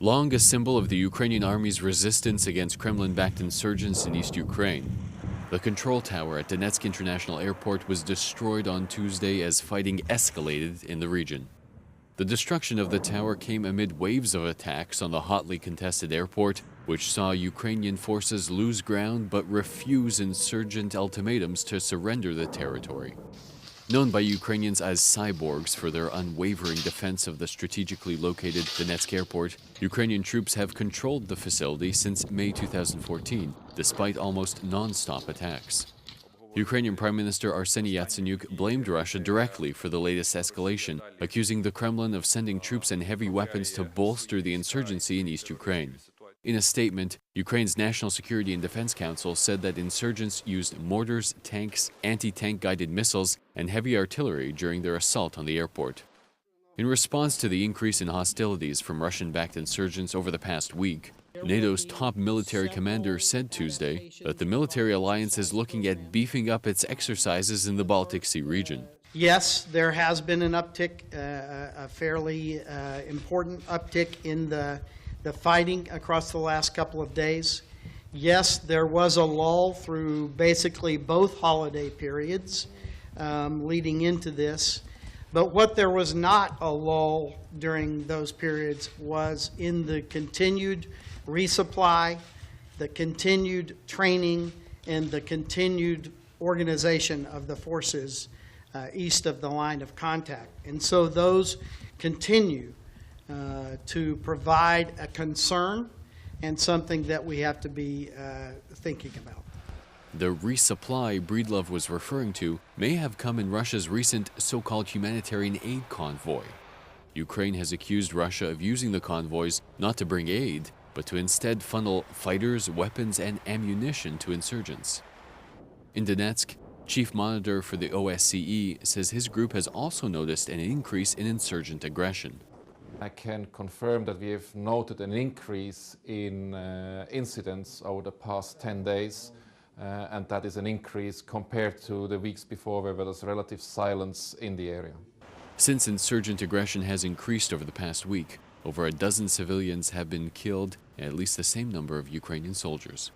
Long a symbol of the Ukrainian army's resistance against Kremlin-backed insurgents in East Ukraine, the control tower at Donetsk International Airport was destroyed on Tuesday as fighting escalated in the region. The destruction of the tower came amid waves of attacks on the hotly contested airport, which saw Ukrainian forces lose ground but refuse insurgent ultimatums to surrender the territory. Known by Ukrainians as Cyborgs for their unwavering defense of the strategically located Donetsk airport, Ukrainian troops have controlled the facility since May 2014, despite almost non-stop attacks. Ukrainian Prime Minister Arseniy Yatsenyuk blamed Russia directly for the latest escalation, accusing the Kremlin of sending troops and heavy weapons to bolster the insurgency in East Ukraine. In a statement, Ukraine's National Security and Defense Council said that insurgents used mortars, tanks, anti-tank guided missiles, and heavy artillery during their assault on the airport. In response to the increase in hostilities from Russian-backed insurgents over the past week, NATO's top military commander said Tuesday that the military alliance is looking at beefing up its exercises in the Baltic Sea region. Yes, there has been an uptick, a fairly important uptick in the fighting across the last couple of days. Yes, there was a lull through basically both holiday periods leading into this. But what there was not a lull during those periods was in the continued resupply, the continued training, and the continued organization of the forces east of the line of contact. And so those continue to provide a concern and something that we have to be thinking about. The resupply Breedlove was referring to may have come in Russia's recent so-called humanitarian aid convoy. Ukraine has accused Russia of using the convoys not to bring aid, but to instead funnel fighters, weapons, and ammunition to insurgents. In Donetsk, Chief Monitor for the OSCE says his group has also noticed an increase in insurgent aggression. I can confirm that we have noted an increase in incidents over the past 10 days, and that is an increase compared to the weeks before where there was relative silence in the area. Since insurgent aggression has increased over the past week, over a dozen civilians have been killed and at least the same number of Ukrainian soldiers.